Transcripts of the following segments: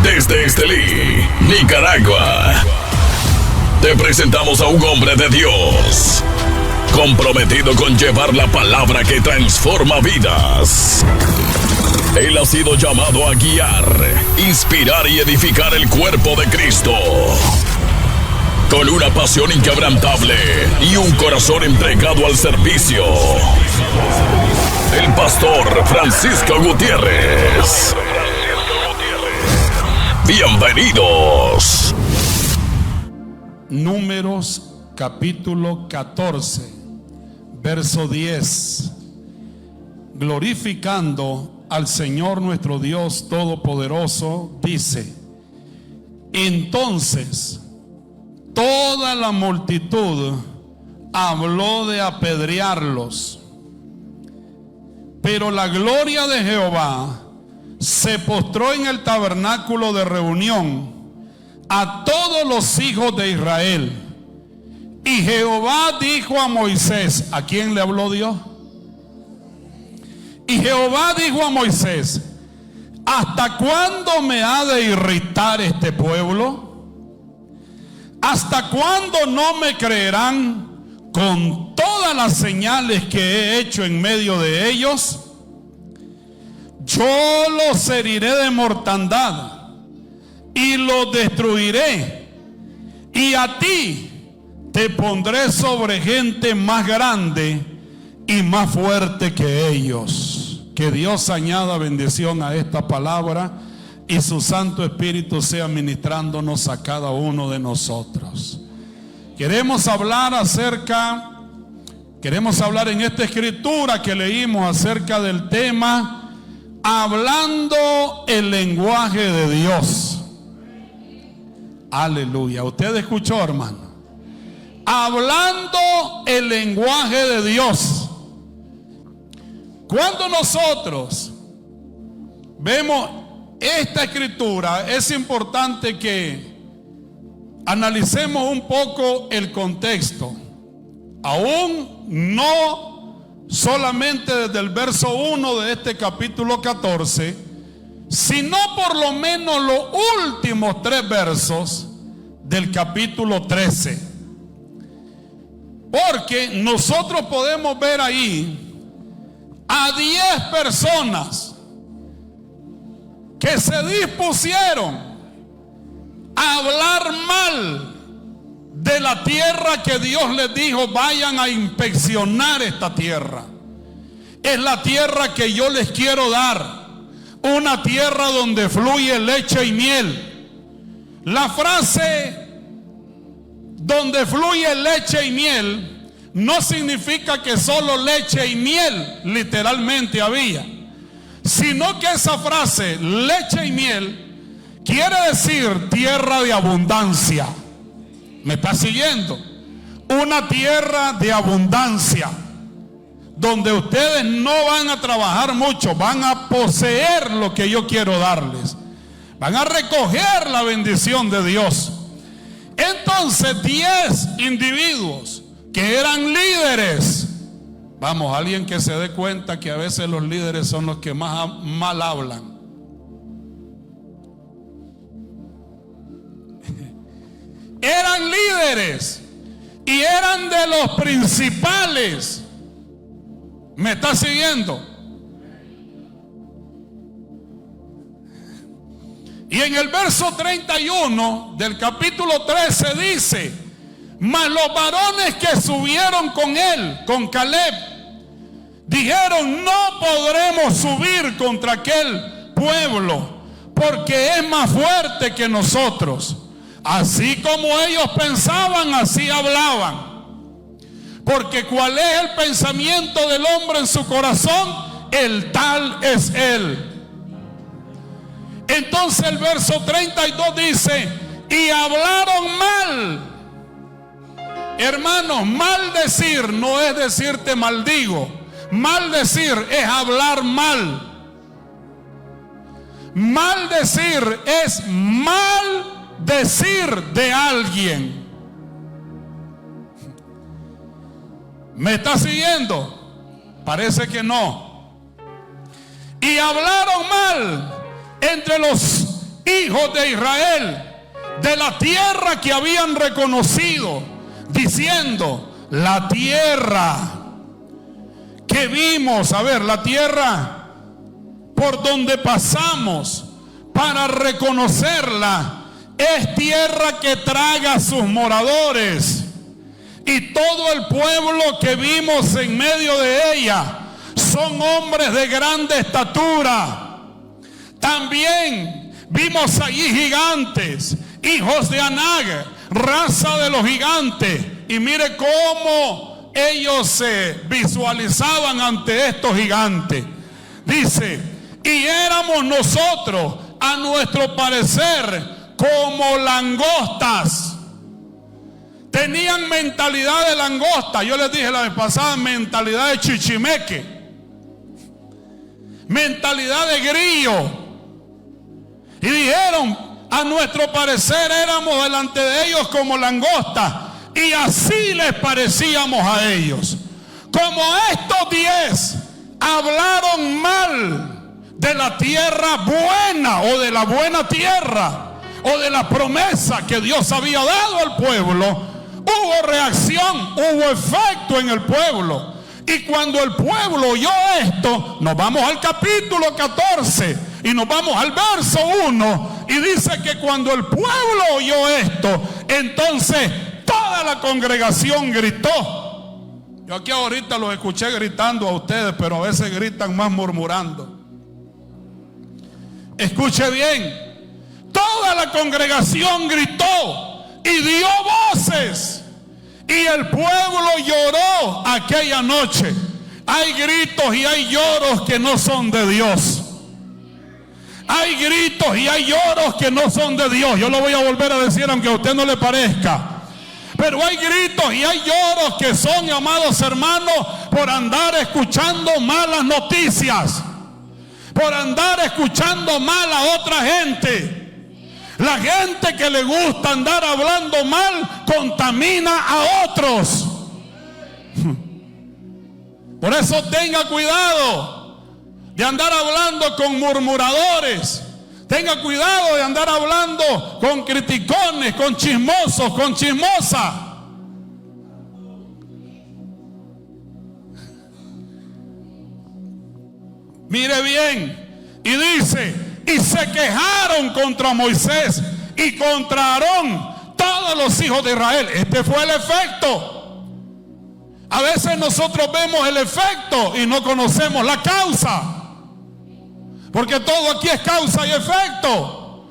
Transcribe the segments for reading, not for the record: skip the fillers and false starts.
Desde Estelí, Nicaragua, te presentamos a un hombre de Dios, comprometido con llevar la palabra que transforma vidas. Él ha sido llamado a guiar, inspirar y edificar el cuerpo de Cristo. Con una pasión inquebrantable y un corazón entregado al servicio. El pastor Francisco Gutiérrez. Bienvenidos. Números capítulo 14, verso 10. Glorificando al Señor nuestro Dios Todopoderoso, dice: entonces toda la multitud habló de apedrearlos, pero la gloria de Jehová se postró en el tabernáculo de reunión a todos los hijos de Israel. Y Jehová dijo a Moisés, ¿a quién le habló Dios? Y Jehová dijo a Moisés: ¿hasta cuándo me ha de irritar este pueblo? ¿Hasta cuándo no me creerán con todas las señales que he hecho en medio de ellos? Yo los heriré de mortandad y los destruiré, y a ti te pondré sobre gente más grande y más fuerte que ellos. Que Dios añada bendición a esta palabra y su Santo Espíritu sea ministrándonos a cada uno de nosotros. Queremos hablar en esta escritura que leímos acerca del tema hablando el lenguaje de Dios. Aleluya. ¿Usted escuchó, hermano? Hablando el lenguaje de Dios. Cuando nosotros vemos esta escritura, es importante que analicemos un poco el contexto. Aún no solamente desde el verso 1 de este capítulo 14, sino por lo menos los últimos 3 versos del capítulo 13. Porque nosotros podemos ver ahí a 10 personas que se dispusieron a hablar mal de la tierra que Dios les dijo: vayan a inspeccionar esta tierra. Es la tierra que yo les quiero dar, una tierra donde fluye leche y miel. La frase donde fluye leche y miel no significa que solo leche y miel literalmente había, sino que esa frase, leche y miel, quiere decir tierra de abundancia. ¿Me está siguiendo? Una tierra de abundancia, donde ustedes no van a trabajar mucho, van a poseer lo que yo quiero darles, van a recoger la bendición de Dios. Entonces 10 individuos que eran líderes. Vamos, alguien que se dé cuenta que a veces los líderes son los que más mal hablan. Eran líderes y eran de los principales. ¿Me está siguiendo? Y en el verso 31 del capítulo 13 dice: mas los varones que subieron con él, con Caleb, dijeron: no podremos subir contra aquel pueblo, porque es más fuerte que nosotros. Así como ellos pensaban, así hablaban. Porque cuál es el pensamiento del hombre en su corazón, el tal es él. Entonces el verso 32 dice: y hablaron mal. Hermanos, maldecir no es decir te maldigo. Maldecir es hablar mal. Maldecir es mal decir de alguien. ¿Me está siguiendo? Parece que no. Y hablaron mal entre los hijos de Israel de la tierra que habían reconocido, diciendo: la tierra que vimos, la tierra por donde pasamos para reconocerla, es tierra que traga a sus moradores, y todo el pueblo que vimos en medio de ella son hombres de grande estatura. También vimos allí gigantes, hijos de Anag, raza de los gigantes. Y mire cómo ellos se visualizaban ante estos gigantes. Dice: y éramos nosotros, a nuestro parecer, como langostas. Tenían mentalidad de langosta. Yo les dije la vez pasada, mentalidad de chichimeque, mentalidad de grillo. Y dijeron: a nuestro parecer éramos delante de ellos como langostas, y así les parecíamos a ellos. Como estos 10 hablaron mal de la tierra buena, o de la buena tierra, o de la promesa que Dios había dado al pueblo, hubo reacción, hubo efecto en el pueblo. Y cuando el pueblo oyó esto, nos vamos al capítulo 14 y nos vamos al verso 1, y dice que cuando el pueblo oyó esto, entonces toda la congregación gritó. Yo aquí ahorita los escuché gritando a ustedes, pero a veces gritan más murmurando. Escuche bien, toda la congregación gritó y dio voces, y el pueblo lloró aquella noche. Hay gritos y hay lloros que no son de Dios. Hay gritos y hay lloros que no son de Dios. Yo lo voy a volver a decir aunque a usted no le parezca. Pero hay gritos y hay lloros que son, amados hermanos, por andar escuchando malas noticias, por andar escuchando mal a otra gente. La gente que le gusta andar hablando mal contamina a otros. Por eso tenga cuidado de andar hablando con murmuradores. Tenga cuidado de andar hablando con criticones, con chismosos, con chismosas. Mire bien, y dice: y se quejaron contra Moisés y contra Aarón todos los hijos de Israel. Este fue el efecto. A veces nosotros vemos el efecto y no conocemos la causa, porque todo aquí es causa y efecto.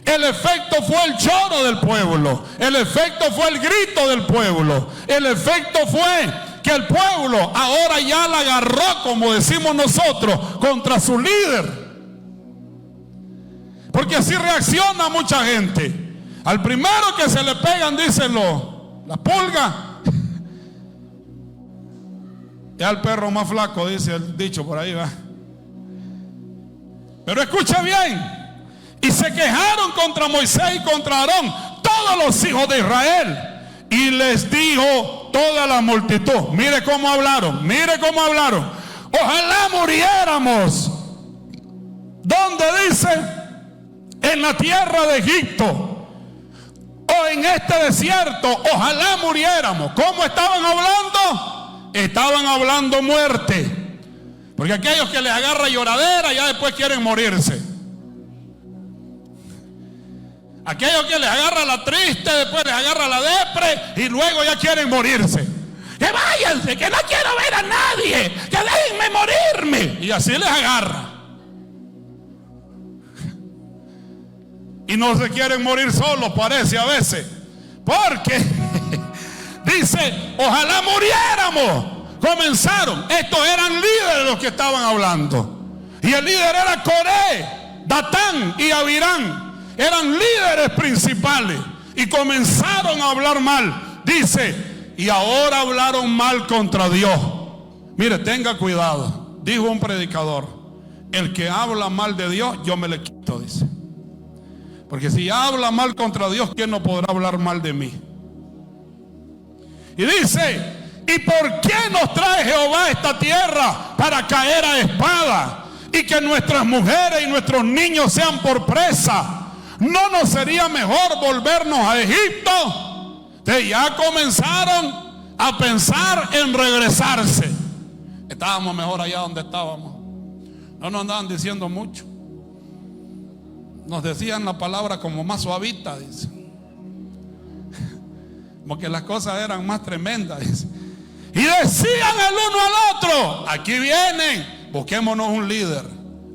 El efecto fue el lloro del pueblo, el efecto fue el grito del pueblo, el efecto fue que el pueblo ahora ya la agarró, como decimos nosotros, contra su líder. Porque así reacciona mucha gente. Al primero que se le pegan, dicen la pulga, ya el perro más flaco, dice el dicho por ahí, va. Pero escucha bien: y se quejaron contra Moisés y contra Aarón todos los hijos de Israel, y les dijo toda la multitud. Mire cómo hablaron, mire cómo hablaron: ojalá muriéramos. ¿Dónde dice? En la tierra de Egipto, o en este desierto, ojalá muriéramos. ¿Cómo estaban hablando? Estaban hablando muerte. Porque aquellos que les agarra lloradera ya después quieren morirse. Aquellos que les agarra la triste, después les agarra la depre y luego ya quieren morirse. Que váyanse, que no quiero ver a nadie, que déjenme morirme. Y así les agarra. Y no se quieren morir solos, parece a veces. Porque dice: ojalá muriéramos. Comenzaron. Estos eran líderes los que estaban hablando. Y el líder era Coré, Datán y Abirán. Eran líderes principales. Y comenzaron a hablar mal. Dice: y ahora hablaron mal contra Dios. Mire, tenga cuidado. Dijo un predicador: el que habla mal de Dios, yo me le quito, dice. Porque si habla mal contra Dios, ¿quién no podrá hablar mal de mí? Y dice: ¿y por qué nos trae Jehová a esta tierra para caer a espada? Y que nuestras mujeres y nuestros niños sean por presa. ¿No nos sería mejor volvernos a Egipto? Ya comenzaron a pensar en regresarse. Estábamos mejor allá donde estábamos. No nos andaban diciendo mucho. Nos decían la palabra como más suavita, dice. Porque las cosas eran más tremendas, dice. Y decían el uno al otro: aquí vienen, busquémonos un líder,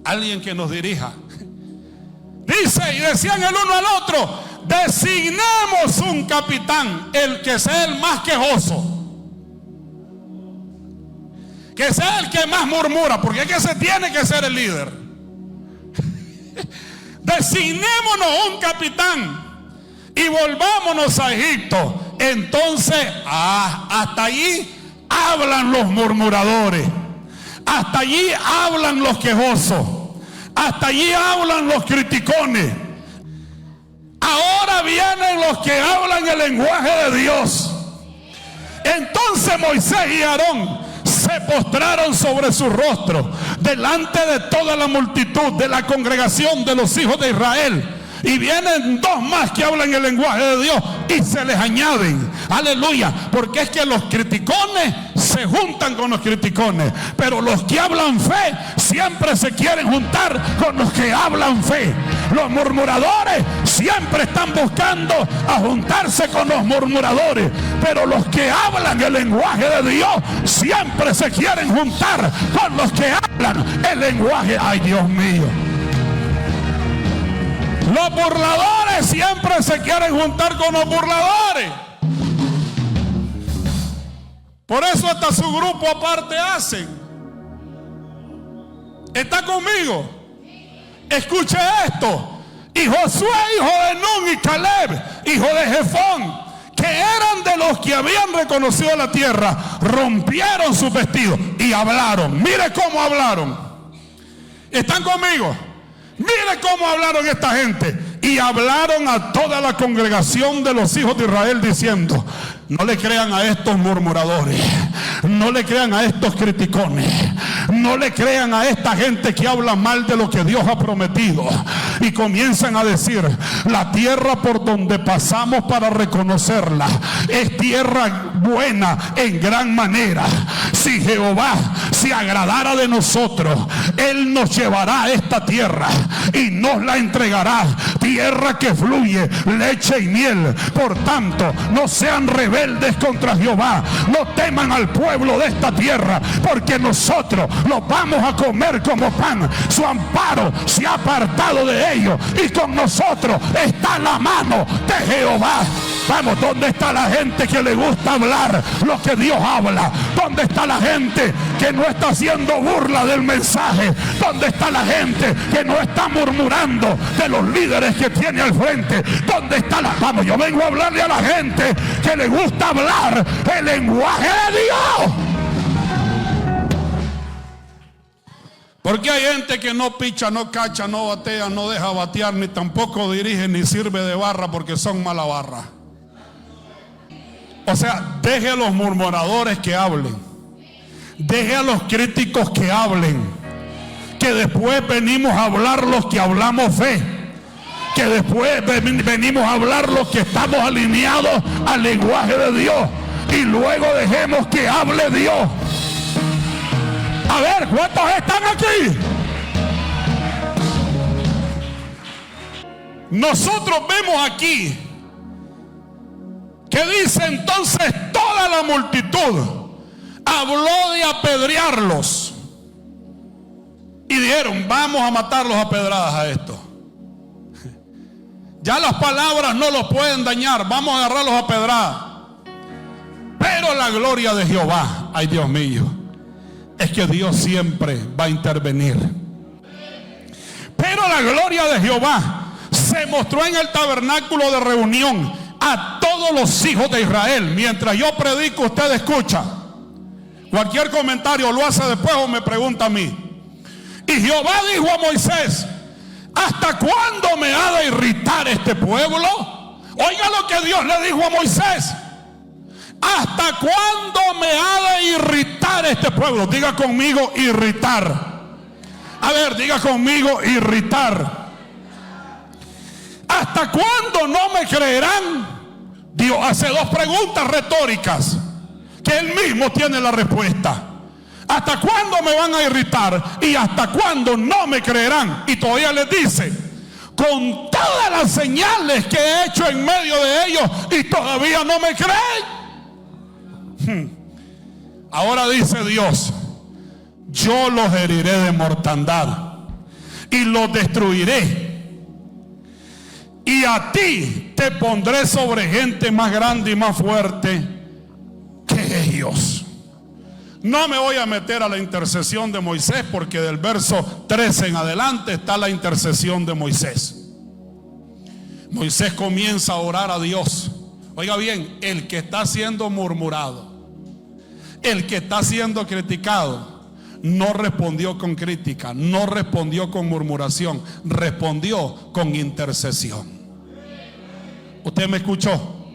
alguien que nos dirija. Dice, y decían el uno al otro: designemos un capitán, el que sea el más quejoso, que sea el que más murmura, porque es que se tiene que ser el líder. Designémonos un capitán y volvámonos a Egipto. Entonces, hasta allí hablan los murmuradores, hasta allí hablan los quejosos, hasta allí hablan los criticones. Ahora vienen los que hablan el lenguaje de Dios. Entonces Moisés y Aarón se postraron sobre su rostro delante de toda la multitud de la congregación de los hijos de Israel. Y vienen dos más que hablan el lenguaje de Dios y se les añaden. Aleluya. Porque es que los criticones se juntan con los criticones, pero los que hablan fe siempre se quieren juntar con los que hablan fe. Los murmuradores siempre están buscando a juntarse con los murmuradores, pero los que hablan el lenguaje de Dios siempre se quieren juntar con los que hablan el lenguaje. Ay, Dios mío. Los burladores siempre se quieren juntar con los burladores. Por eso hasta su grupo aparte hacen. ¿Está conmigo? Escuche esto. Y Josué, hijo de Nun, y Caleb, hijo de Jefón, que eran de los que habían reconocido la tierra, rompieron sus vestidos y hablaron. Mire cómo hablaron. ¿Están conmigo? Mire cómo hablaron esta gente. Y hablaron a toda la congregación de los hijos de Israel diciendo: no le crean a estos murmuradores, no le crean a estos criticones, no le crean a esta gente que habla mal de lo que Dios ha prometido. Y comienzan a decir: la tierra por donde pasamos para reconocerla es tierra buena en gran manera. Si Jehová se agradara de nosotros, Él nos llevará a esta tierra y nos la entregará, tierra que fluye leche y miel. Por tanto, no sean rebeldes contra Jehová, no teman al pueblo de esta tierra, porque nosotros los vamos a comer como pan. Su amparo se ha apartado de ellos y con nosotros está la mano de Jehová. Vamos, ¿dónde está la gente que le gusta hablar lo que Dios habla? ¿Dónde está la gente que no está haciendo burla del mensaje? ¿Dónde está la gente que no está murmurando de los líderes que tiene al frente? ¿Dónde está la... Vamos, yo vengo a hablarle a la gente que le gusta hablar el lenguaje de Dios. Porque hay gente que no picha, no cacha, no batea, no deja batear, ni tampoco dirige, ni sirve de barra, porque son mala barra. O sea, deje a los murmuradores que hablen, deje a los críticos que hablen, que después venimos a hablar los que hablamos fe, que después venimos a hablar los que estamos alineados al lenguaje de Dios, y luego dejemos que hable Dios. A ver, ¿cuántos están aquí? Nosotros vemos aquí que dice: entonces toda la multitud habló de apedrearlos y dijeron: vamos a matarlos a pedradas a estos. Ya las palabras no los pueden dañar, vamos a agarrarlos a pedradas. Pero la gloria de Jehová, ay Dios mío, es que Dios siempre va a intervenir. Pero la gloria de Jehová se mostró en el tabernáculo de reunión a todos los hijos de Israel. Mientras yo predico, usted escucha. Cualquier comentario lo hace después o me pregunta a mí. Y Jehová dijo a Moisés: ¿hasta cuándo me ha de irritar este pueblo? Oiga lo que Dios le dijo a Moisés: ¿hasta cuándo me ha de irritar este pueblo? Diga conmigo: irritar. A ver, diga conmigo: irritar. ¿hasta cuándo no me creerán? Dios hace dos preguntas retóricas que Él mismo tiene la respuesta. ¿Hasta cuándo me van a irritar? Y ¿hasta cuándo no me creerán? Y todavía les dice: con todas las señales que he hecho en medio de ellos, y todavía no me creen. Ahora dice Dios: yo los heriré de mortandad y los destruiré, y a ti te pondré sobre gente más grande y más fuerte que ellos. No me voy a meter a la intercesión de Moisés, porque del verso 13 en adelante está la intercesión de Moisés. Moisés comienza a orar a Dios. Oiga bien, el que está siendo murmurado, el que está siendo criticado, no respondió con crítica, no respondió con murmuración, respondió con intercesión. ¿Usted me escuchó?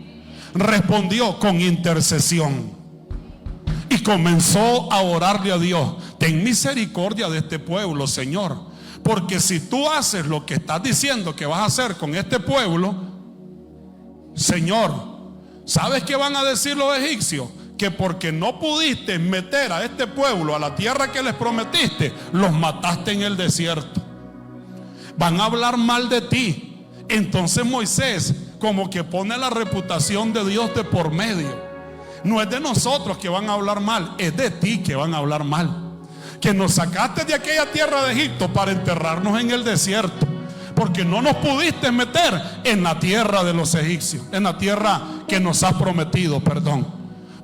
Respondió con intercesión. Y comenzó a orarle a Dios: ten misericordia de este pueblo, Señor, porque si tú haces lo que estás diciendo que vas a hacer con este pueblo, Señor, ¿sabes qué van a decir los egipcios? Que porque no pudiste meter a este pueblo a la tierra que les prometiste, los mataste en el desierto. Van a hablar mal de ti. Entonces Moisés como que pone la reputación de Dios de por medio. No es de nosotros que van a hablar mal, es de ti que van a hablar mal. Que nos sacaste de aquella tierra de Egipto para enterrarnos en el desierto, porque no nos pudiste meter en la tierra de los egipcios, en la tierra que nos has prometido, perdón,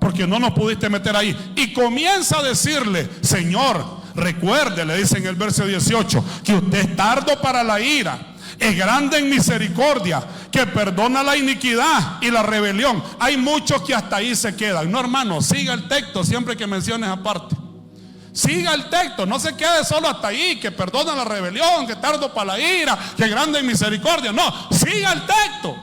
porque no nos pudiste meter ahí. Y comienza a decirle: Señor, recuerde, le dice en el verso 18, que usted es tardo para la ira, es grande en misericordia, que perdona la iniquidad y la rebelión. Hay muchos que hasta ahí se quedan. No, hermano, siga el texto siempre que menciones aparte. Siga el texto, no se quede solo hasta ahí, que perdona la rebelión, que tardo para la ira, que grande en misericordia. No, siga el texto.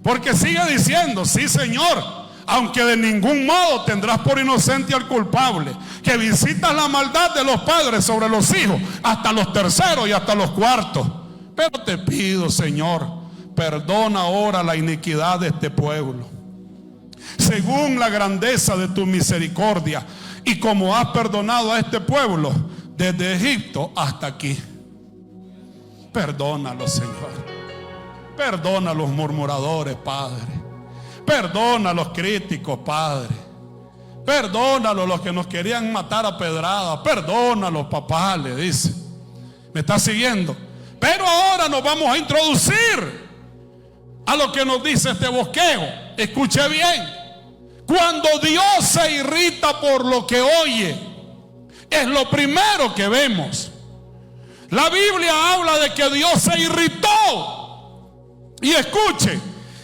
Porque sigue diciendo: sí, Señor, aunque de ningún modo tendrás por inocente al culpable, que visitas la maldad de los padres sobre los hijos, hasta los terceros y hasta los cuartos. Pero te pido, Señor, perdona ahora la iniquidad de este pueblo, según la grandeza de tu misericordia, y como has perdonado a este pueblo desde Egipto hasta aquí. Perdónalo, Señor. Perdona a los murmuradores, Padre. Perdona a los críticos, Padre. Perdónalo a los que nos querían matar a pedrada. Perdónalos, papá, le dice. ¿Me está siguiendo? Pero ahora nos vamos a introducir a lo que nos dice este bosquejo. Escuche bien. Cuando Dios se irrita por lo que oye, es lo primero que vemos. La Biblia habla de que Dios se irritó. Y escuche,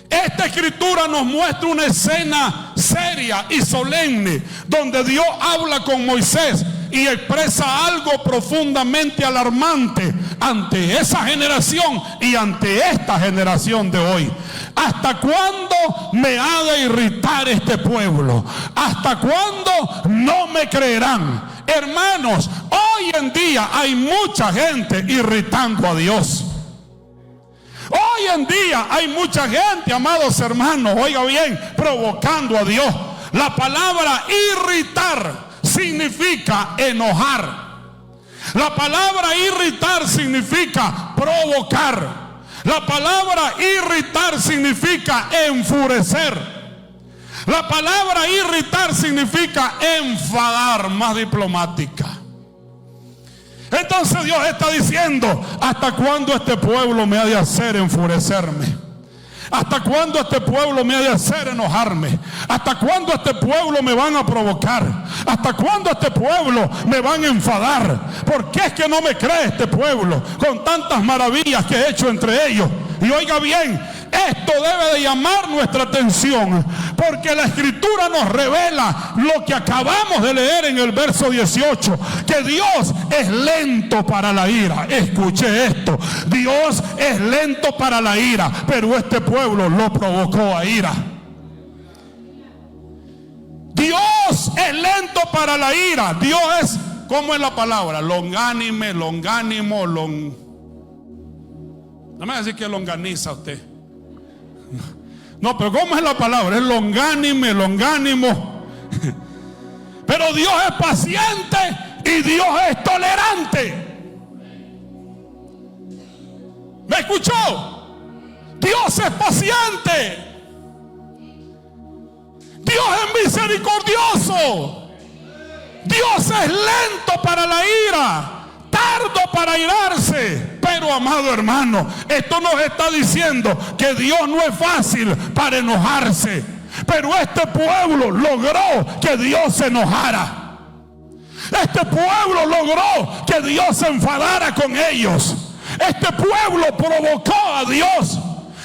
esta escritura nos muestra una escena seria y solemne, donde Dios habla con Moisés y expresa algo profundamente alarmante ante esa generación y ante esta generación de hoy. ¿Hasta cuándo me ha de irritar este pueblo? ¿Hasta cuándo no me creerán? Hermanos, hoy en día hay mucha gente irritando a Dios. Hoy en día hay mucha gente, amados hermanos, oiga bien, provocando a Dios. La palabra irritar significa enojar. La palabra irritar significa provocar. La palabra irritar significa enfurecer. La palabra irritar significa enfadar, más diplomática. Entonces Dios está diciendo: ¿hasta cuándo este pueblo me ha de hacer enfurecerme? ¿Hasta cuándo este pueblo me ha de hacer enojarme? ¿Hasta cuándo este pueblo me van a provocar? ¿Hasta cuándo este pueblo me van a enfadar? ¿Por qué es que no me cree este pueblo con tantas maravillas que he hecho entre ellos? Y oiga bien, esto debe de llamar nuestra atención, porque la escritura nos revela lo que acabamos de leer en el verso 18, que Dios es lento para la ira. Escuche esto: Dios es lento para la ira, pero este pueblo lo provocó a ira. Dios es lento para la ira. Dios es, ¿cómo es la palabra? Longánime, longánimo, No me va a decir que longaniza usted. No, pero ¿cómo es la palabra? Es longánime, longánimo. Pero Dios es paciente y Dios es tolerante. ¿Me escuchó? Dios es paciente. Dios es misericordioso. Dios es lento para la ira, tardo para irarse. Pero amado hermano, esto nos está diciendo que Dios no es fácil para enojarse. Pero este pueblo logró que Dios se enojara. Este pueblo logró que Dios se enfadara con ellos. Este pueblo provocó a Dios.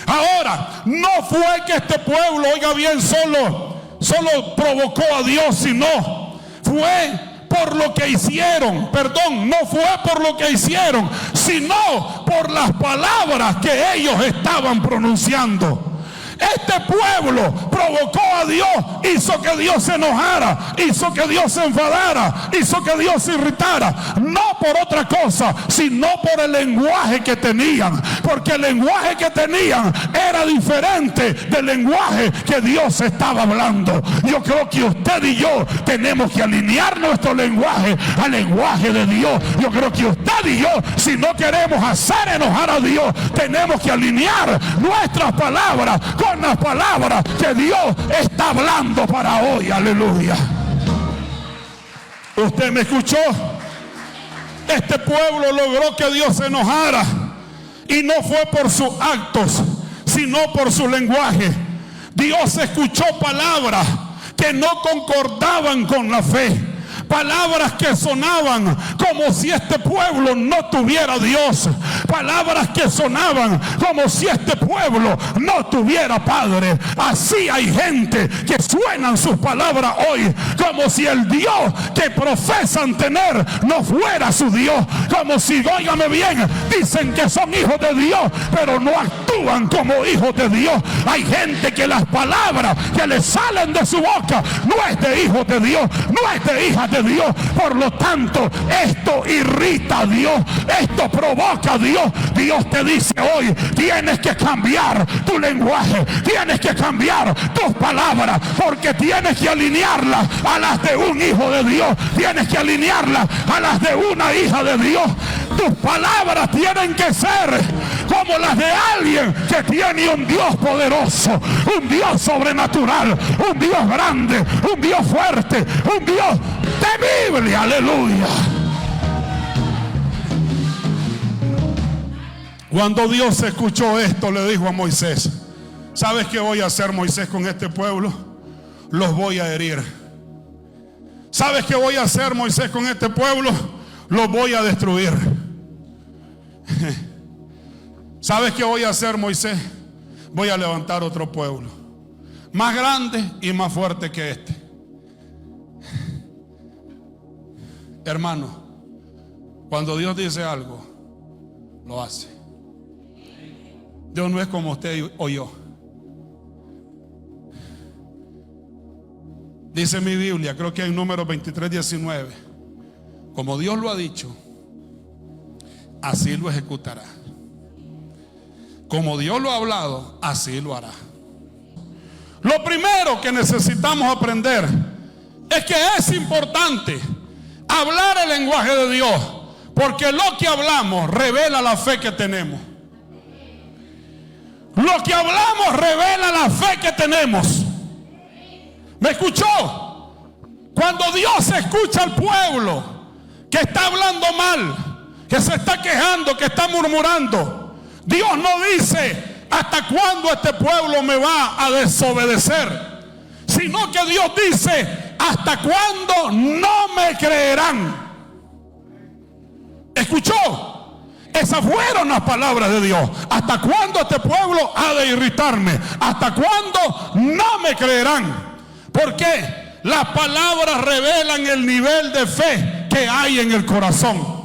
Ahora, no fue que este pueblo, oiga bien, solo provocó a Dios, sino fue por lo que hicieron. Perdón, no fue por lo que hicieron, sino por las palabras que ellos estaban pronunciando. Este pueblo provocó a Dios, hizo que Dios se enojara, hizo que Dios se enfadara, hizo que Dios se irritara. No por otra cosa, sino por el lenguaje que tenían. Porque el lenguaje que tenían era diferente del lenguaje que Dios estaba hablando. Yo creo que usted y yo tenemos que alinear nuestro lenguaje al lenguaje de Dios. Yo creo que usted y yo, si no queremos hacer enojar a Dios, tenemos que alinear nuestras palabras con las palabras que Dios está hablando para hoy. Aleluya. ¿Usted me escuchó? Este pueblo logró que Dios se enojara, y no fue por sus actos, sino por su lenguaje. Dios escuchó palabras que no concordaban con la fe. Palabras que sonaban como si este pueblo no tuviera Dios. Palabras que sonaban como si este pueblo no tuviera Padre. Así hay gente que suenan sus palabras hoy como si el Dios que profesan tener no fuera su Dios. Como si, óigame bien, dicen que son hijos de Dios, pero no actúan como hijos de Dios. Hay gente que las palabras que le salen de su boca no es de hijos de Dios, no es de hijas de Dios. Por lo tanto, esto irrita a Dios, esto provoca a Dios. Dios te dice hoy, tienes que cambiar tu lenguaje, tienes que cambiar tus palabras, porque tienes que alinearlas a las de un hijo de Dios, tienes que alinearlas a las de una hija de Dios. Tus palabras tienen que ser como las de alguien que tiene un Dios poderoso, un Dios sobrenatural, un Dios grande, un Dios fuerte, un Dios temible. Aleluya. Cuando Dios escuchó esto, le dijo a Moisés: ¿sabes qué voy a hacer, Moisés, con este pueblo? Los voy a herir. ¿Sabes qué voy a hacer, Moisés, con este pueblo? Los voy a destruir. ¿Sabes qué voy a hacer, Moisés? Voy a levantar otro pueblo más grande y más fuerte que este. Hermano, cuando Dios dice algo, lo hace. Dios no es como usted o yo. Dice mi Biblia, creo que en Números 23:19, como Dios lo ha dicho, así lo ejecutará. Como Dios lo ha hablado, así lo hará. Lo primero que necesitamos aprender es que es importante hablar el lenguaje de Dios, porque lo que hablamos revela la fe que tenemos. Lo que hablamos revela la fe que tenemos. ¿Me escuchó? Cuando Dios escucha al pueblo que está hablando mal, que se está quejando, que está murmurando, Dios no dice: ¿hasta cuándo este pueblo me va a desobedecer? Sino que Dios dice: ¿hasta cuándo no me creerán? ¿Escuchó? Esas fueron las palabras de Dios. ¿Hasta cuándo este pueblo ha de irritarme? ¿Hasta cuándo no me creerán? ¿Por qué? Las palabras revelan el nivel de fe que hay en el corazón.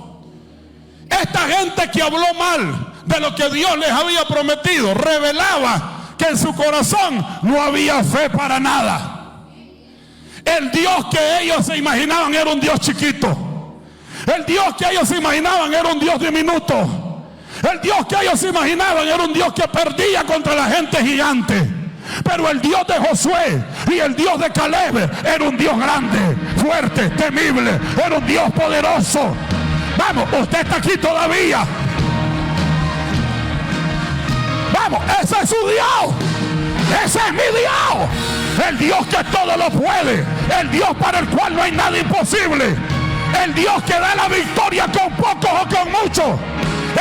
Esta gente que habló mal de lo que Dios les había prometido revelaba que en su corazón no había fe para nada. El Dios que ellos se imaginaban era un Dios chiquito. El Dios que ellos se imaginaban era un Dios diminuto. El Dios que ellos imaginaban era un Dios que perdía contra la gente gigante. Pero el Dios de Josué y el Dios de Caleb era un Dios grande, fuerte, temible. Era un Dios poderoso. Vamos, usted está aquí todavía. Vamos, ese es su Dios. Ese es mi Dios. El Dios que todo lo puede. El Dios para el cual no hay nada imposible. El Dios que da la victoria con pocos o con muchos.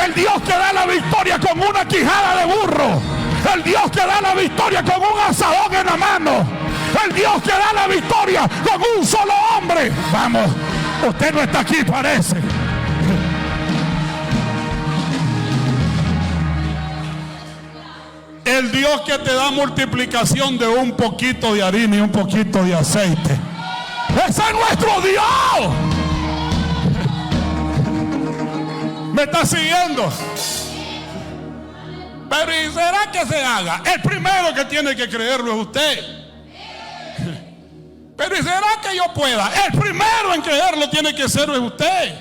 El Dios que da la victoria con una quijada de burro. El Dios que da la victoria con un asadón en la mano. El Dios que da la victoria con un solo hombre. Vamos, usted no está aquí, parece. El Dios que te da multiplicación de un poquito de harina y un poquito de aceite. ¡Ese es nuestro Dios! ¿Me está siguiendo? Pero ¿y será que se haga? El primero que tiene que creerlo es usted. Pero ¿y será que yo pueda? El primero en creerlo tiene que ser usted.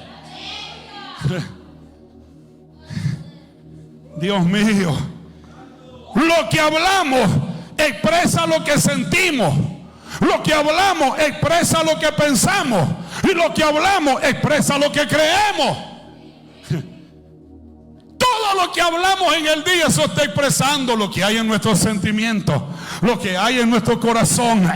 Dios mío. Lo que hablamos expresa lo que sentimos. Lo que hablamos expresa lo que pensamos. Y lo que hablamos expresa lo que creemos. Todo lo que hablamos en el día, eso está expresando lo que hay en nuestros sentimientos, lo que hay en nuestro corazón,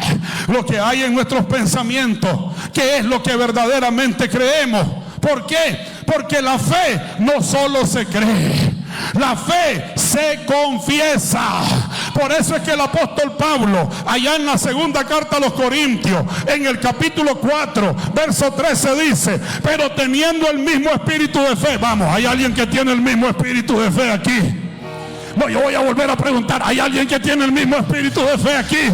lo que hay en nuestros pensamientos, que es lo que verdaderamente creemos. ¿Por qué? Porque la fe no solo se cree. La fe se confiesa. Por eso es que el apóstol Pablo, allá en la segunda carta a los Corintios, en el capítulo 4, verso 13 dice: pero teniendo el mismo espíritu de fe. Vamos, ¿hay alguien que tiene el mismo espíritu de fe aquí? No, yo voy a volver a preguntar: ¿hay alguien que tiene el mismo espíritu de fe aquí?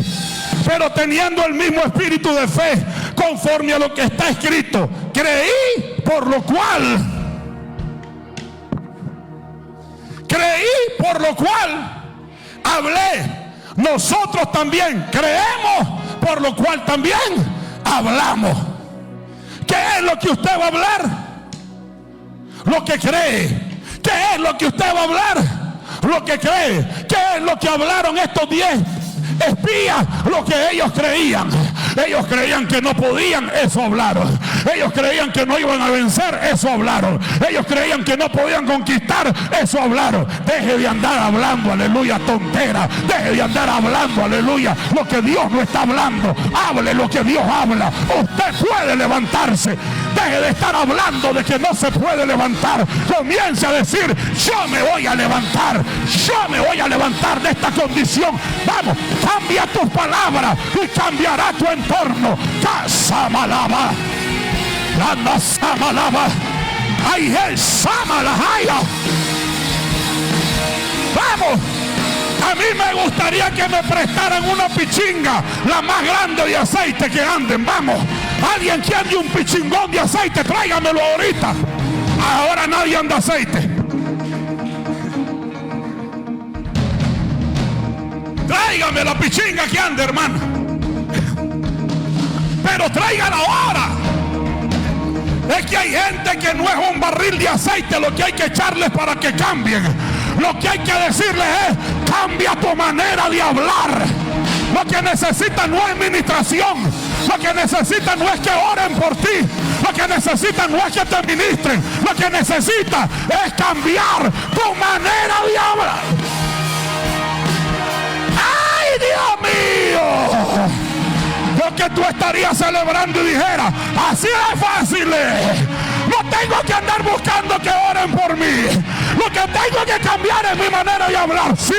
Pero teniendo el mismo espíritu de fe, conforme a lo que está escrito, creí, por lo cual hablé. Nosotros también creemos, por lo cual también hablamos. ¿Qué es lo que usted va a hablar? Lo que cree. ¿Qué es lo que usted va a hablar? Lo que cree. ¿Qué es lo que hablaron estos 10 espías? Lo que ellos creían. Ellos creían que no podían, eso hablaron. Ellos creían que no iban a vencer, eso hablaron. Ellos creían que no podían conquistar, eso hablaron. Deje de andar hablando, aleluya, tontera. Deje de andar hablando, aleluya, lo que Dios no está hablando. Hable lo que Dios habla. Usted puede levantarse. Deje de estar hablando de que no se puede levantar. Comience a decir: yo me voy a levantar. Yo me voy a levantar de esta condición. Vamos, cambia tus palabras y cambiará tu entorno. Casa malaba. La samalaba. Ay, el samalahaya. Vamos. A mí me gustaría que me prestaran una pichinga, la más grande de aceite que anden. Vamos, alguien que ande un pichingón de aceite, tráigamelo ahorita. Ahora nadie anda aceite. Tráigame la pichinga que ande, hermano. Pero tráigala ahora. Es que hay gente que no es un barril de aceite lo que hay que echarles para que cambien. Lo que hay que decirles es: cambia tu manera de hablar. Lo que necesitan no es administración. Lo que necesitan no es que oren por ti. Lo que necesitan no es que te ministren. Lo que necesitan es cambiar tu manera de hablar. ¡Ay, Dios mío! Yo que tú estarías celebrando y dijera: así de fácil es. No tengo que andar buscando que oren por mí. Lo que tengo que cambiar es mi manera de hablar. Sí,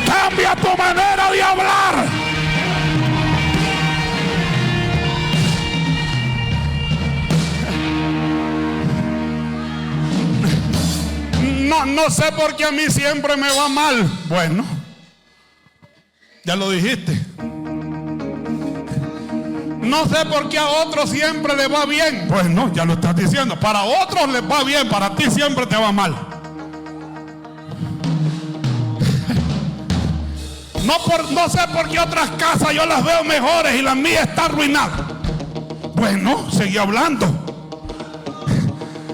cambia tu manera de hablar. No sé por qué a mí siempre me va mal. Bueno, ya lo dijiste. No sé por qué a otros siempre les va bien. Pues no, ya lo estás diciendo. Para otros les va bien, para ti siempre te va mal. No sé por qué otras casas yo las veo mejores y la mía está arruinada. Bueno, seguí hablando.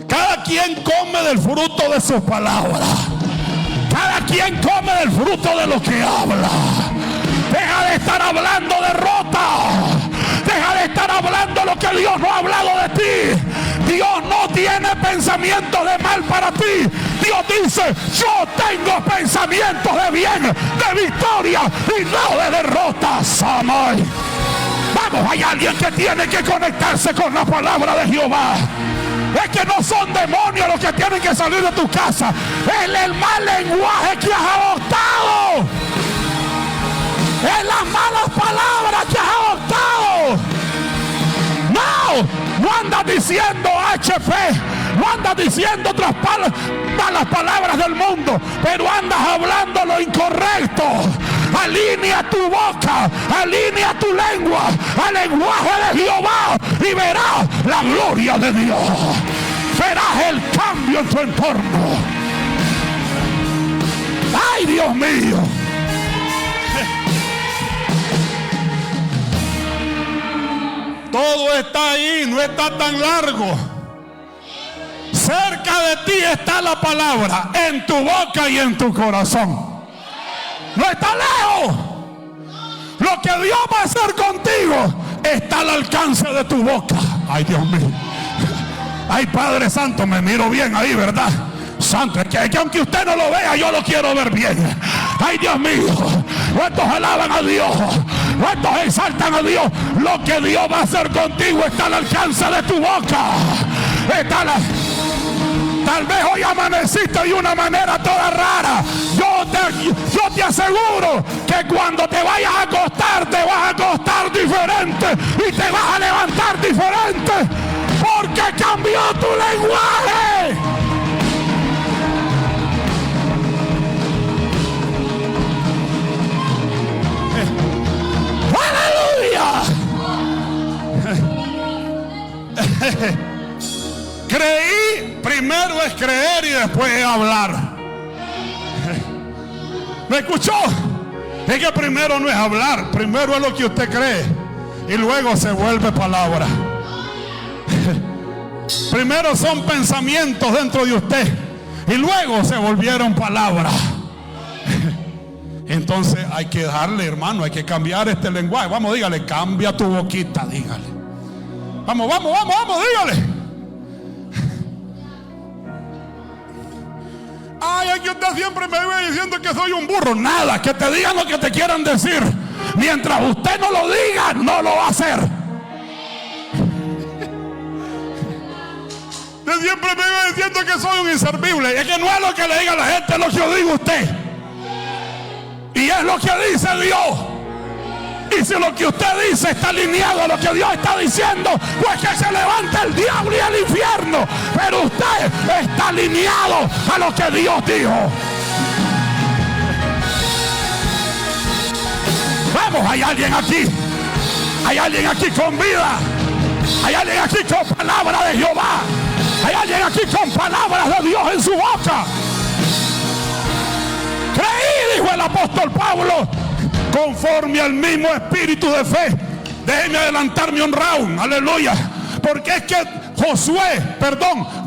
Cada quien come del fruto de sus palabras. quien come del fruto de lo que habla. Deja de estar hablando derrota. Deja de estar hablando lo que Dios no ha hablado de ti. Dios no tiene pensamientos de mal para ti. Dios dice: yo tengo pensamientos de bien, de victoria y no de derrotas. Amén. Vamos, hay alguien que tiene que conectarse con la palabra de Jehová. Es que no son demonios los que tienen que salir de tu casa. Es el mal lenguaje que has adoptado. Es las malas palabras que has adoptado. No andas diciendo HP, no andas diciendo otras malas palabras del mundo, pero andas hablando lo incorrecto. Alinea tu boca, alinea tu lengua al lenguaje de Jehová y verás la gloria de Dios. Verás el cambio en tu entorno. ¡Ay, Dios mío! Todo está ahí, no está tan largo. Cerca de ti está la palabra, en tu boca y en tu corazón. No está lejos. Lo que Dios va a hacer contigo está al alcance de tu boca. Ay, Dios mío. Ay, Padre Santo, me miro bien ahí, ¿verdad? Santo, es que aunque usted no lo vea, yo lo quiero ver bien. Ay, Dios mío. ¿Cuántos alaban a Dios? ¿Cuántos exaltan a Dios? Lo que Dios va a hacer contigo está al alcance de tu boca. Tal vez hoy amaneciste de una manera toda rara. Yo te aseguro que cuando te vayas a acostar, te vas a acostar diferente y te vas a levantar diferente, porque cambió tu lenguaje. ¡Aleluya! Creí, primero es creer y después es hablar. ¿Me escuchó? Es que primero no es hablar, primero es lo que usted cree y luego se vuelve palabra. Primero son pensamientos dentro de usted y luego se volvieron palabras. Entonces hay que darle, hermano, hay que cambiar este lenguaje. Vamos, dígale, cambia tu boquita, dígale. Vamos, dígale. Ay, es que usted siempre me vive diciendo que soy un burro. Nada, que te digan lo que te quieran decir. Mientras usted no lo diga, no lo va a hacer. Usted siempre me vive diciendo que soy un inservible. Es que no es lo que le diga a la gente, es lo que yo digo a usted. Y es lo que dice Dios. Y si lo que usted dice está alineado a lo que Dios está diciendo, pues que se levante el diablo y el infierno. Pero usted está alineado a lo que Dios dijo. Vamos, hay alguien aquí. Hay alguien aquí con vida. Hay alguien aquí con palabra de Jehová. Hay alguien aquí con palabras de Dios en su boca. Creí, dijo el apóstol Pablo, conforme al mismo espíritu de fe. Déjenme adelantarme un round, aleluya. Porque es que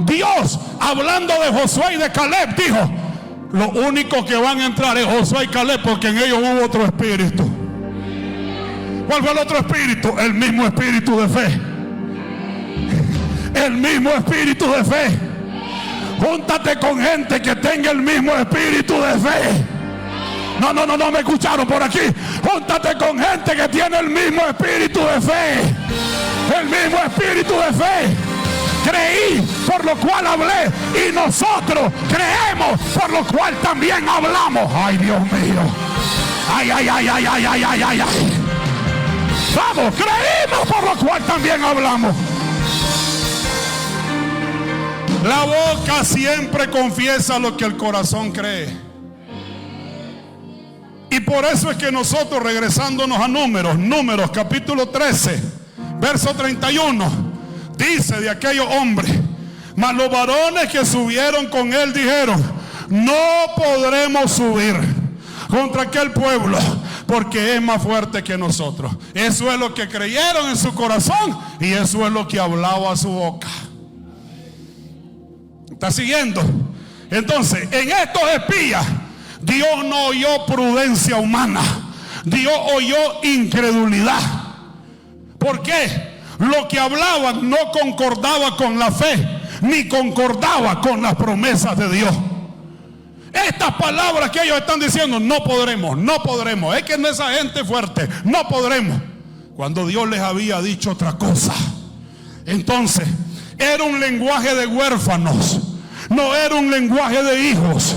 Dios, hablando de Josué y de Caleb, dijo: lo único que van a entrar es Josué y Caleb, porque en ellos hubo otro espíritu. ¿Cuál fue el otro espíritu? El mismo espíritu de fe. El mismo espíritu de fe. Júntate con gente que tenga el mismo espíritu de fe. No me escucharon por aquí. Júntate con gente que tiene el mismo espíritu de fe. El mismo espíritu de fe. Creí, por lo cual hablé, y nosotros creemos, por lo cual también hablamos. Ay, Dios mío. Ay. Vamos, creímos, por lo cual también hablamos. La boca siempre confiesa lo que el corazón cree. Y por eso es que nosotros, regresándonos a Números capítulo 13, verso 31, dice de aquellos hombres: mas los varones que subieron con él dijeron: no podremos subir contra aquel pueblo, porque es más fuerte que nosotros. Eso es lo que creyeron en su corazón y eso es lo que hablaba a su boca. ¿Está siguiendo? Entonces, en estos espías Dios no oyó prudencia humana, Dios oyó incredulidad. ¿Por qué? Lo que hablaban no concordaba con la fe, ni concordaba con las promesas de Dios. Estas palabras que ellos están diciendo, no podremos, no podremos, es que no, esa gente fuerte, no podremos, cuando Dios les había dicho otra cosa. Entonces, era un lenguaje de huérfanos, no era un lenguaje de hijos.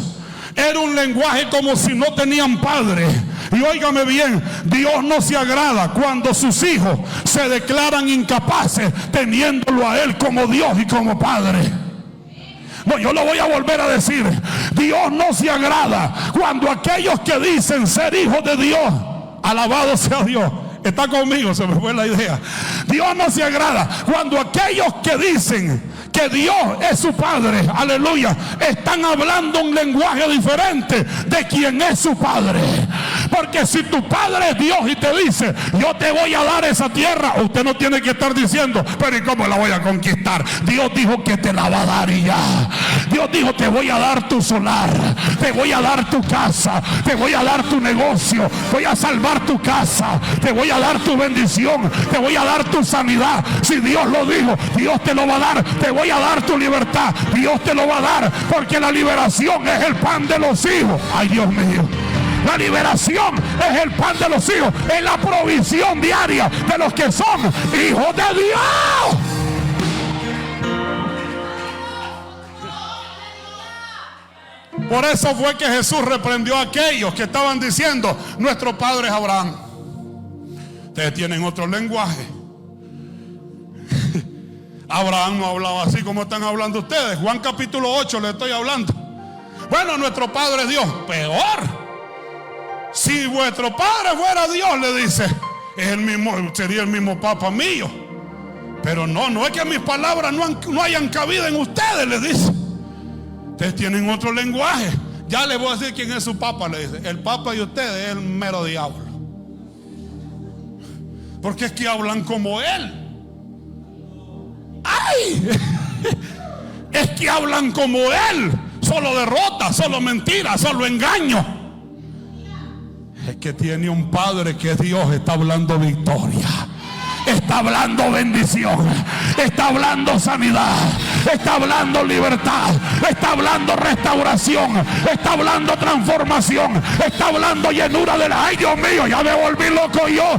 Era un lenguaje como si no tenían padre. Y óigame bien, Dios no se agrada cuando sus hijos se declaran incapaces teniéndolo a Él como Dios y como Padre. No, yo lo voy a volver a decir. Dios no se agrada cuando aquellos que dicen ser hijos de Dios, alabado sea Dios, está conmigo, se me fue la idea. Dios no se agrada cuando aquellos que dicen que Dios es su Padre, aleluya, están hablando un lenguaje diferente de quien es su Padre. Porque si tu Padre es Dios y te dice, yo te voy a dar esa tierra, usted no tiene que estar diciendo, pero ¿y cómo la voy a conquistar? Dios dijo que te la va a dar y ya. Dios dijo, te voy a dar tu solar, te voy a dar tu casa, te voy a dar tu negocio, voy a salvar tu casa, te voy a dar tu bendición, te voy a dar tu sanidad. Si Dios lo dijo, Dios te lo va a dar. Te voy a dar tu libertad, Dios te lo va a dar, porque la liberación es el pan de los hijos. Ay, Dios mío, la liberación es el pan de los hijos, es la provisión diaria de los que son hijos de Dios. Por eso fue que Jesús reprendió a aquellos que estaban diciendo, nuestro padre es Abraham. Ustedes tienen otro lenguaje. Abraham no hablaba así como están hablando ustedes. Juan capítulo 8 le estoy hablando. Bueno, nuestro Padre es Dios. Peor. Si vuestro Padre fuera Dios, le dice, es el mismo, sería el mismo Papa mío. Pero no es que mis palabras no hayan cabida en ustedes, le dice. Ustedes tienen otro lenguaje. Ya les voy a decir quién es su Papa, le dice. El Papa de ustedes es el mero diablo. Porque es que hablan como él. ¡Ay! Es que hablan como él. Solo derrota, solo mentira, solo engaño. Es que tiene un Padre que Dios está hablando victoria, está hablando bendición, está hablando sanidad, está hablando libertad, está hablando restauración, está hablando transformación, está hablando llenura de la... Ay, Dios mío, ya me volví loco yo.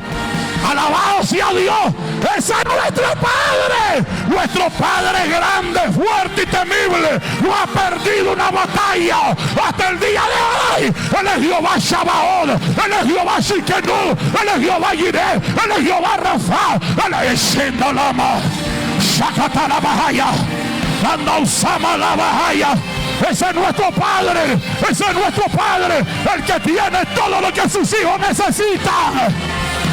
Alabado sea Dios. Ese es nuestro Padre. Nuestro Padre es grande, fuerte y temible. No ha perdido una batalla hasta el día de hoy. Él es Jehová Sabaoth, Él es Jehová Tsidkenu, Él es Jehová Jireh, Él es Jehová Rafa, Él es Shindalama, Shakatala Bahaya, Nandausama la Bahaya. Ese es nuestro Padre, ese es nuestro Padre, el que tiene todo lo que sus hijos necesitan.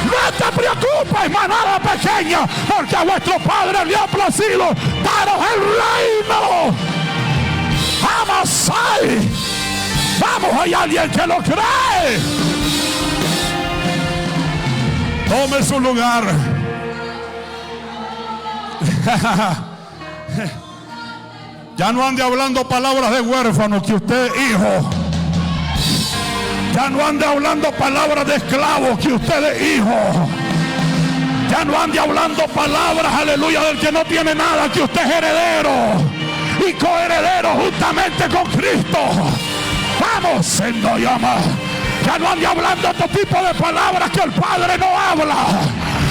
No te preocupes, manada pequeña, porque a vuestro Padre le ha placido daros el reino. Vamos ahí. Vamos, hay alguien que lo cree. Tome su lugar. Ya no ande hablando palabras de huérfano, que usted es hijo. Ya no ande hablando palabras de esclavos, que usted es hijo. Ya no ande hablando palabras, aleluya, del que no tiene nada, que usted es heredero y coheredero juntamente con Cristo. Vamos, siendo llama. Ya no ande hablando otro tipo de palabras que el Padre no habla.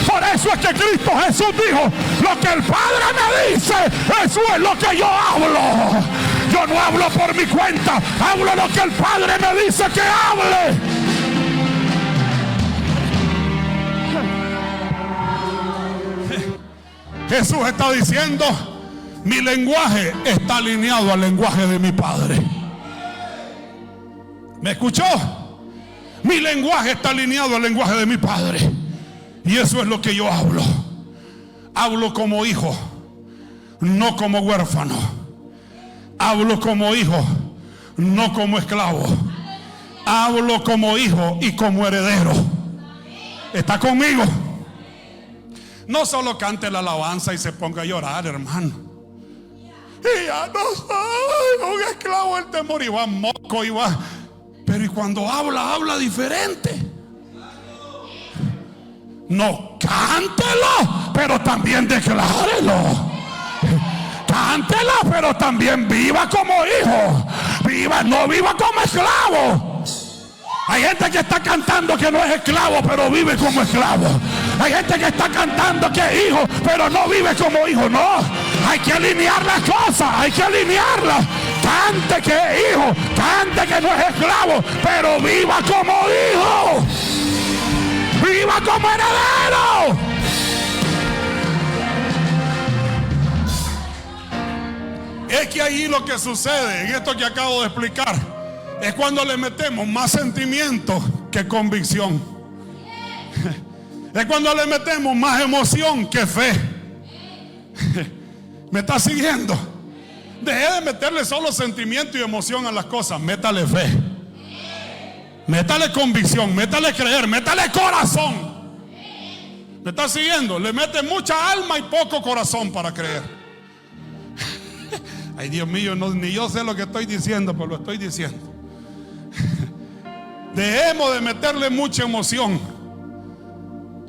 Por eso es que Cristo Jesús dijo, lo que el Padre me dice, eso es lo que yo hablo. Yo no hablo por mi cuenta, hablo lo que el Padre me dice que hable. Jesús está diciendo, mi lenguaje está alineado al lenguaje de mi Padre. ¿Me escuchó? Mi lenguaje está alineado al lenguaje de mi Padre. Y eso es lo que yo hablo. Hablo como hijo, no como huérfano. Hablo como hijo, no como esclavo. Hablo como hijo y como heredero. ¿Está conmigo? No solo cante la alabanza y se ponga a llorar, hermano. Y ya no soy un esclavo del temor. Y va moco y va. Pero y cuando habla diferente. No, cántelo, pero también declárelo. Cántelo, pero también viva como hijo. No viva como esclavo. Hay gente que está cantando que no es esclavo, pero vive como esclavo. Hay gente que está cantando que es hijo, pero no vive como hijo. No, hay que alinear las cosas, hay que alinearlas. Cante que es hijo, cante que no es esclavo, pero viva como hijo. Viva como heredero. Es que ahí lo que sucede en esto que acabo de explicar es cuando le metemos más sentimiento que convicción. Es cuando le metemos más emoción que fe. ¿Me está siguiendo? Deje de meterle solo sentimiento y emoción a las cosas. Métale fe, métale convicción, métale creer, métale corazón. ¿Me está siguiendo? Le mete mucha alma y poco corazón para creer. Ay, Dios mío, ni yo sé lo que estoy diciendo, pero lo estoy diciendo. Dejemos de meterle mucha emoción.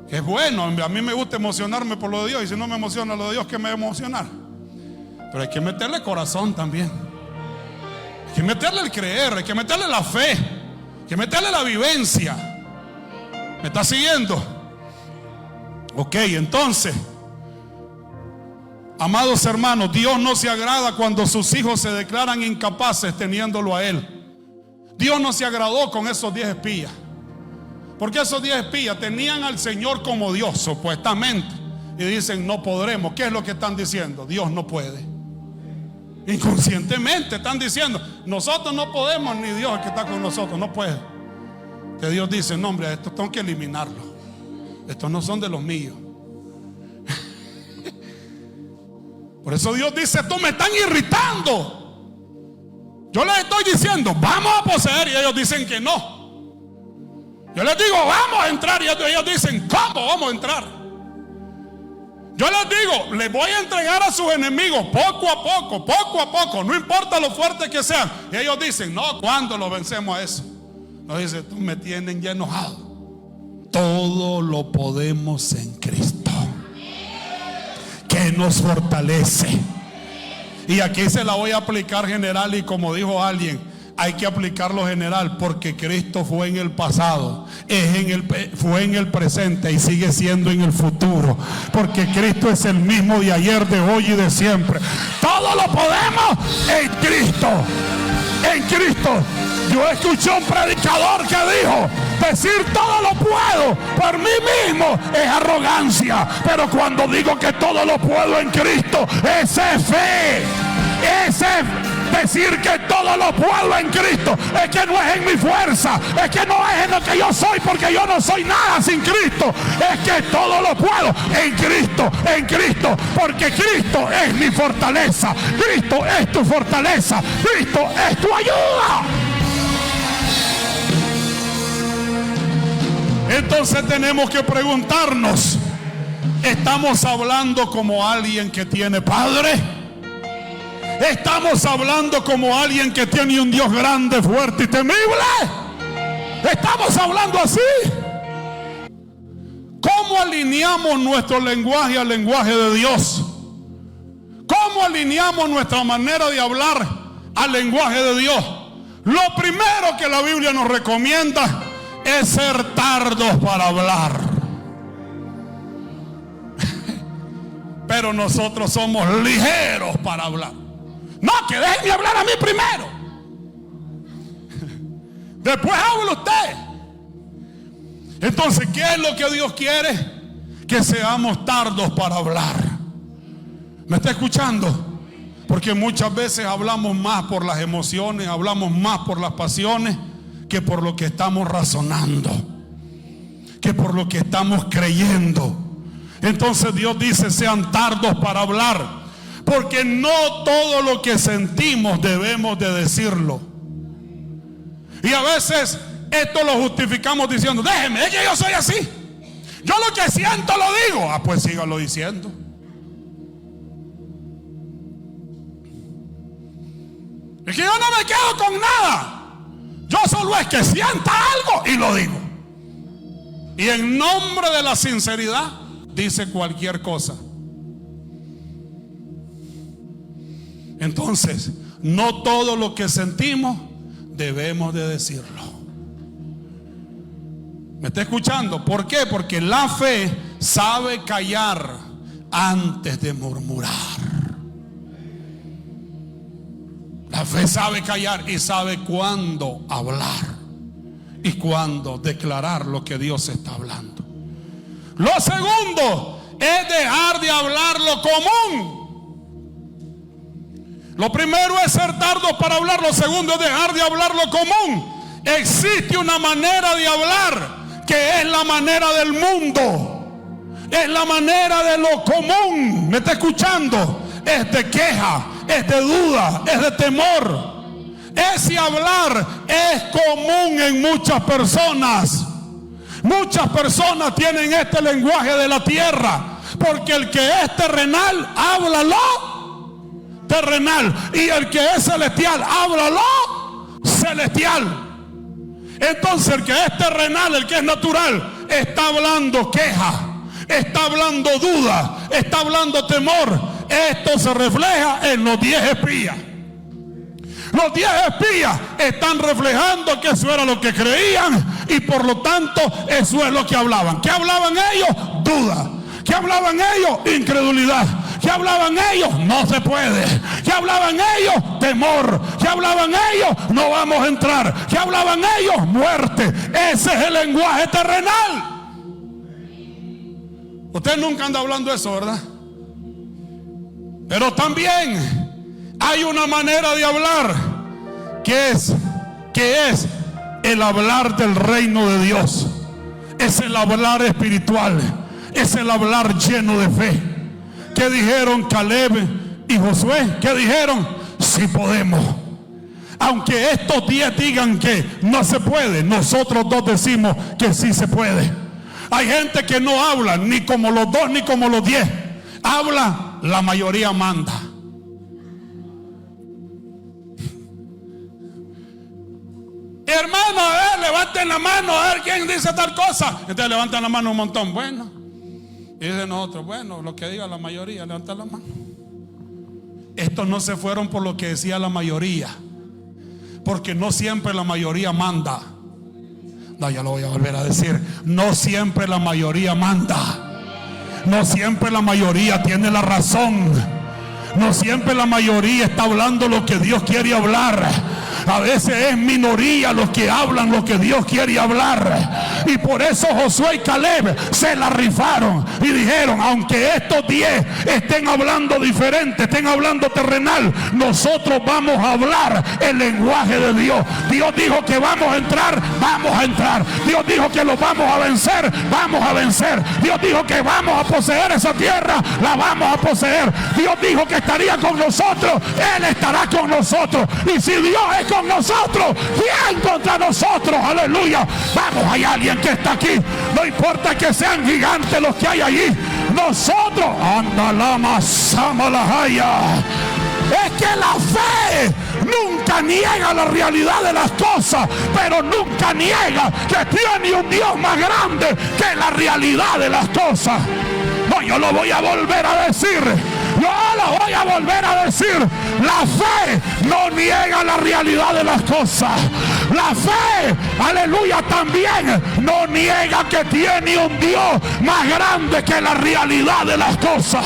Es bueno, a mí me gusta emocionarme por lo de Dios. Y si no me emociona lo de Dios, ¿qué me va a emocionar? Pero hay que meterle corazón también. Hay que meterle el creer, hay que meterle la fe, hay que meterle la vivencia. ¿Me está siguiendo? Ok, entonces, amados hermanos, Dios no se agrada cuando sus hijos se declaran incapaces teniéndolo a Él. Dios no se agradó con esos 10 espías, porque esos 10 espías tenían al Señor como Dios, supuestamente, y dicen no podremos. ¿Qué es lo que están diciendo? Dios no puede. Inconscientemente están diciendo nosotros no podemos, ni Dios el que está con nosotros no puede. Que Dios dice no, hombre, estos tengo que eliminarlos. Estos no son de los míos. Por eso Dios dice, estos me están irritando. Yo les estoy diciendo, vamos a poseer, y ellos dicen que no. Yo les digo, vamos a entrar, y ellos dicen, ¿cómo vamos a entrar? Yo les digo, les voy a entregar a sus enemigos poco a poco, no importa lo fuerte que sean. Y ellos dicen, no, ¿cuándo lo vencemos a eso? Nos dice, tú me tienen ya enojado. Todo lo podemos en Cristo, que nos fortalece. Y aquí se la voy a aplicar general, y como dijo alguien, hay que aplicarlo general, porque Cristo fue en el pasado, fue en el presente y sigue siendo en el futuro, porque Cristo es el mismo de ayer, de hoy y de siempre. Todo lo podemos en Cristo. En Cristo. Yo escuché un predicador que dijo, decir todo lo puedo por mí mismo es arrogancia, pero cuando digo que todo lo puedo en Cristo, esa es fe. Ese es decir que todo lo puedo en Cristo. Es que no es en mi fuerza, es que no es en lo que yo soy, porque yo no soy nada sin Cristo. Es que todo lo puedo en Cristo, porque Cristo es mi fortaleza. Cristo es tu fortaleza, Cristo es tu ayuda. Entonces tenemos que preguntarnos, ¿estamos hablando como alguien que tiene padre? ¿Estamos hablando como alguien que tiene un Dios grande, fuerte y temible? ¿Estamos hablando así? ¿Cómo alineamos nuestro lenguaje al lenguaje de Dios? ¿Cómo alineamos nuestra manera de hablar al lenguaje de Dios? Lo primero que la Biblia nos recomienda es ser tardos para hablar. Pero nosotros somos ligeros para hablar. No, que déjenme hablar a mí primero, después habla usted. Entonces, ¿qué es lo que Dios quiere? Que seamos tardos para hablar. ¿Me está escuchando? Porque muchas veces hablamos más por las emociones, hablamos más por las pasiones, que por lo que estamos razonando, que por lo que estamos creyendo. Entonces Dios dice, sean tardos para hablar, porque no todo lo que sentimos debemos de decirlo. Y a veces esto lo justificamos diciendo, déjeme, es que yo soy así, yo lo que siento lo digo. Ah, pues sígalo diciendo. Es que yo no me quedo con nada. Yo solo es que sienta algo y lo digo. Y en nombre de la sinceridad dice cualquier cosa. Entonces, no todo lo que sentimos debemos de decirlo. ¿Me está escuchando? ¿Por qué? Porque la fe sabe callar antes de murmurar. La fe sabe callar y sabe cuándo hablar y cuándo declarar lo que Dios está hablando. Lo segundo es dejar de hablar lo común. Lo primero es ser tardo para hablar. Lo segundo es dejar de hablar lo común. Existe una manera de hablar que es la manera del mundo, es la manera de lo común. ¿Me está escuchando? Es de queja, es de duda, es de temor. Ese hablar es común en muchas personas. Muchas personas tienen este lenguaje de la tierra, porque el que es terrenal, háblalo terrenal, y el que es celestial, háblalo celestial. Entonces el que es terrenal, el que es natural, está hablando queja, está hablando duda, está hablando temor. Esto se refleja en los 10 espías. Los 10 espías están reflejando que eso era lo que creían, y por lo tanto eso es lo que hablaban. ¿Qué hablaban ellos? Duda. ¿Qué hablaban ellos? Incredulidad. ¿Qué hablaban ellos? No se puede. ¿Qué hablaban ellos? Temor. ¿Qué hablaban ellos? No vamos a entrar. ¿Qué hablaban ellos? Muerte. Ese es el lenguaje terrenal. Usted nunca anda hablando eso, ¿verdad? Pero también hay una manera de hablar que es el hablar del reino de Dios. Es el hablar espiritual. Es el hablar lleno de fe. ¿Qué dijeron Caleb y Josué? ¿Qué dijeron? Sí podemos. Aunque estos 10 digan que no se puede, nosotros 2 decimos que sí se puede. Hay gente que no habla ni como los 2 ni como los 10. Habla, la mayoría manda. Hermano, a ver, levanten la mano, a ver quién dice tal cosa. Entonces levantan la mano un montón. Bueno, y dicen nosotros, bueno, lo que diga la mayoría, levantan la mano. Estos no se fueron por lo que decía la mayoría, porque no siempre la mayoría manda. No, ya lo voy a volver a decir. No siempre la mayoría manda. No siempre la mayoría tiene la razón. No siempre la mayoría está hablando lo que Dios quiere hablar. A veces es minoría los que hablan lo que Dios quiere hablar. Y por eso Josué y Caleb se la rifaron y dijeron, aunque estos 10 estén hablando diferente, estén hablando terrenal, nosotros vamos a hablar el lenguaje de Dios. Dios dijo que vamos a entrar, vamos a entrar. Dios dijo que los vamos a vencer, vamos a vencer. Dios dijo que vamos a poseer esa tierra, la vamos a poseer. Dios dijo que estaría con nosotros, Él estará con nosotros. Y si Dios es con nosotros, ¿quién contra nosotros? Aleluya. Vamos, hay alguien que está aquí. No importa que sean gigantes los que hay allí. Nosotros, es que la fe nunca niega la realidad de las cosas, pero nunca niega que tiene un Dios más grande que la realidad de las cosas. No, yo lo voy a volver a decir. Yo lo voy a volver a decir. La fe no niega la realidad de las cosas. La fe, aleluya, también no niega que tiene un Dios más grande que la realidad de las cosas.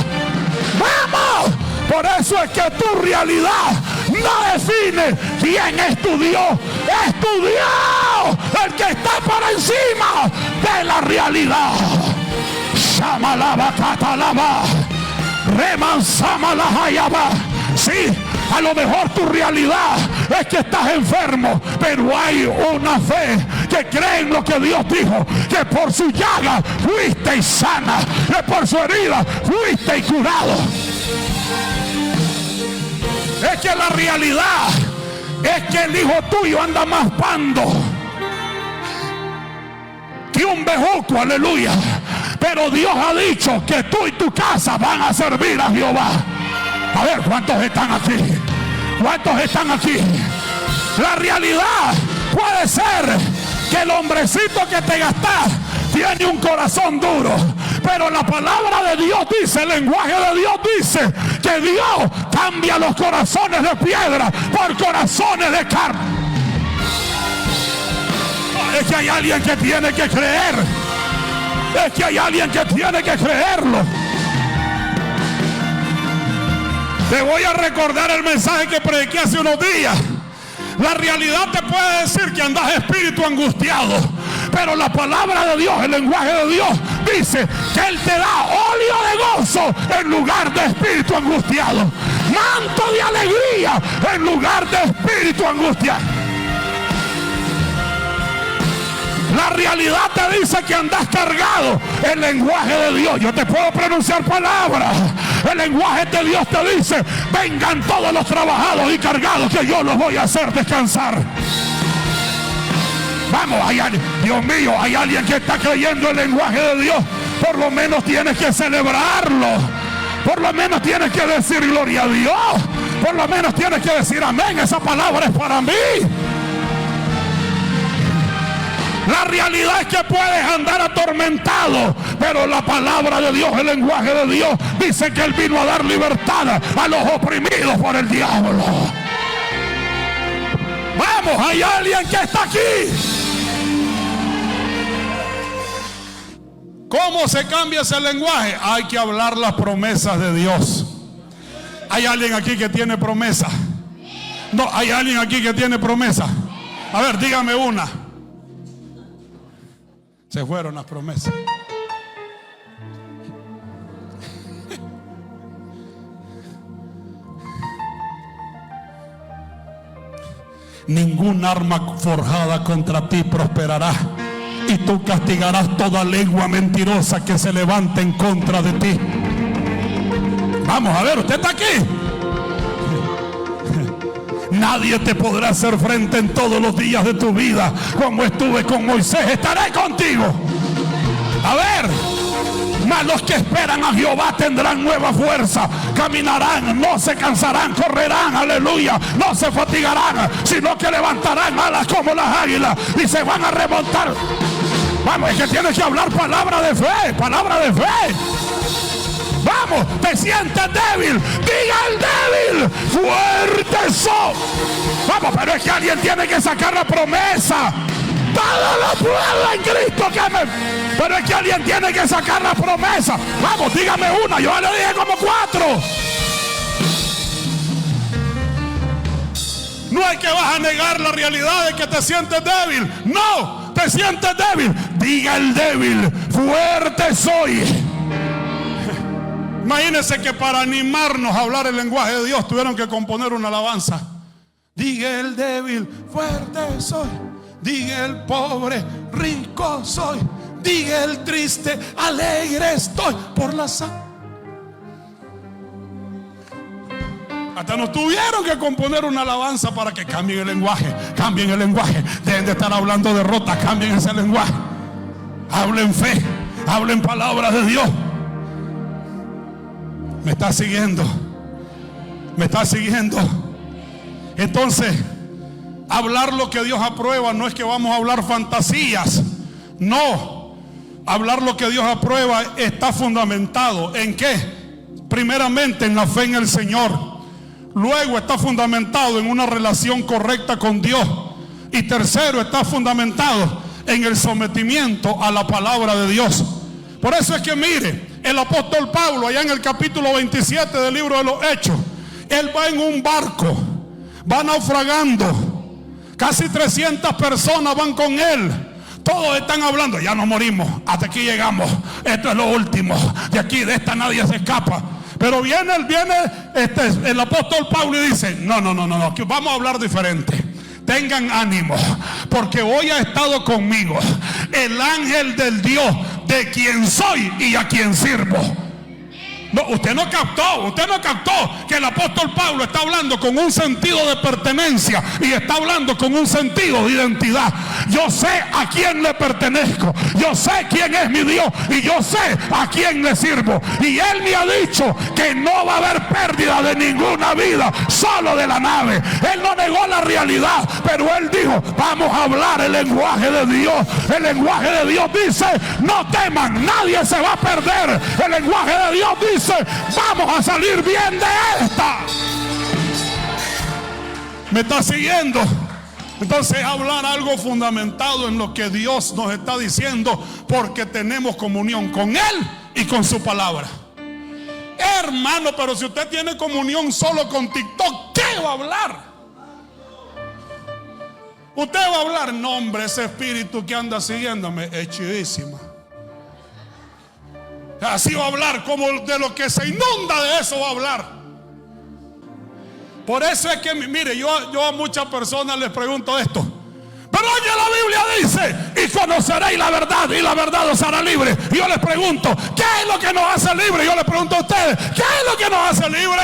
¡Vamos! Por eso es que tu realidad no define quién es tu Dios. Es tu Dios el que está por encima de la realidad. Shamalaba catalaba. Remansamalahayaba. Sí, a lo mejor tu realidad es que estás enfermo, pero hay una fe que cree en lo que Dios dijo, que por su llaga fuiste sana, que por su herida fuiste curado. Es que la realidad es que el hijo tuyo anda más pando que un bejuco, aleluya. Pero Dios ha dicho que tú y tu casa van a servir a Jehová. A ver, ¿cuántos están aquí? ¿Cuántos están aquí? La realidad Puede ser que el hombrecito que te gastas tiene un corazón duro, pero la palabra de Dios dice, el lenguaje de Dios dice que Dios cambia los corazones de piedra por corazones de carne. Es que hay alguien que tiene que creer. Es que hay alguien que tiene que creerlo. Te voy a recordar el mensaje que prediqué hace unos días. La realidad te puede decir que andas espíritu angustiado, pero la palabra de Dios, el lenguaje de Dios, dice que Él te da óleo de gozo en lugar de espíritu angustiado, manto de alegría en lugar de espíritu angustiado. La realidad te dice que andas cargado. El lenguaje de Dios, yo te puedo pronunciar palabras. El lenguaje de Dios te dice: vengan todos los trabajados y cargados, que yo los voy a hacer descansar. Vamos, Dios mío, hay alguien que está creyendo el lenguaje de Dios. Por lo menos tienes que celebrarlo. Por lo menos tienes que decir gloria a Dios. Por lo menos tienes que decir amén. Esa palabra es para mí. La realidad es que puedes andar atormentado, pero la palabra de Dios, el lenguaje de Dios, dice que Él vino a dar libertad a los oprimidos por el diablo. Vamos, hay alguien que está aquí. ¿Cómo se cambia ese lenguaje? Hay que hablar las promesas de Dios. ¿Hay alguien aquí que tiene promesa? No, hay alguien aquí que tiene promesa. A ver, dígame una. Se fueron las promesas. Ningún arma forjada contra ti prosperará, y tú castigarás toda lengua mentirosa que se levante en contra de ti. Vamos a ver, usted está aquí. Nadie te podrá hacer frente en todos los días de tu vida. Como estuve con Moisés, estaré contigo. A ver, mas los que esperan a Jehová tendrán nueva fuerza. Caminarán, no se cansarán, correrán, aleluya, no se fatigarán, sino que levantarán alas como las águilas y se van a remontar. Vamos, es que tienes que hablar palabra de fe, palabra de fe. Vamos, te sientes débil, diga el débil, fuerte soy. Vamos, pero es que alguien tiene que sacar la promesa. Todo lo puedo en Cristo que me... Pero es que alguien tiene que sacar la promesa. Vamos, dígame una, yo le dije como 4. No es que vas a negar la realidad de que te sientes débil. No, te sientes débil. Diga el débil, fuerte soy. Imagínense que para animarnos a hablar el lenguaje de Dios tuvieron que componer una alabanza. Diga el débil, fuerte soy. Diga el pobre, rico soy. Diga el triste, alegre estoy por la sangre. Hasta nos tuvieron que componer una alabanza para que cambien el lenguaje. Cambien el lenguaje. Dejen de estar hablando derrota, cambien ese lenguaje. Hablen fe, hablen palabras de Dios. Me está siguiendo. Me está siguiendo. Entonces, hablar lo que Dios aprueba no es que vamos a hablar fantasías. No. Hablar lo que Dios aprueba está fundamentado ¿en qué? Primeramente en la fe en el Señor. Luego está fundamentado en una relación correcta con Dios. Y tercero, está fundamentado en el sometimiento a la palabra de Dios. Por eso es que mire, el apóstol Pablo, allá en el capítulo 27 del libro de los Hechos, él va en un barco, va naufragando, casi 300 personas van con él. Todos están hablando, ya nos morimos, hasta aquí llegamos, esto es lo último, de aquí, de esta nadie se escapa. Pero viene el apóstol Pablo y dice, no, que vamos a hablar diferente. Tengan ánimo, porque hoy ha estado conmigo el ángel del Dios de quien soy y a quien sirvo. No, usted no captó que el apóstol Pablo está hablando con un sentido de pertenencia y está hablando con un sentido de identidad. Yo sé a quién le pertenezco, yo sé quién es mi Dios y yo sé a quién le sirvo. Y Él me ha dicho que no va a haber pérdida de ninguna vida, solo de la nave. Él no negó la realidad, pero Él dijo, vamos a hablar el lenguaje de Dios. El lenguaje de Dios dice, no teman, nadie se va a perder. El lenguaje de Dios dice, vamos a salir bien de esta. ¿Me está siguiendo? Entonces hablar algo fundamentado en lo que Dios nos está diciendo, porque tenemos comunión con Él y con su palabra. Hermano, pero si usted tiene comunión solo con TikTok, ¿qué va a hablar? Usted va a hablar, no hombre, ese espíritu que anda siguiéndome es chidísima. Así va a hablar, como de lo que se inunda de eso va a hablar. Por eso es que, mire, yo a muchas personas les pregunto esto. Pero oye, la Biblia dice, y conoceréis la verdad, y la verdad os hará libre. Y yo les pregunto, ¿qué es lo que nos hace libre? Y yo les pregunto a ustedes, ¿qué es lo que nos hace libre?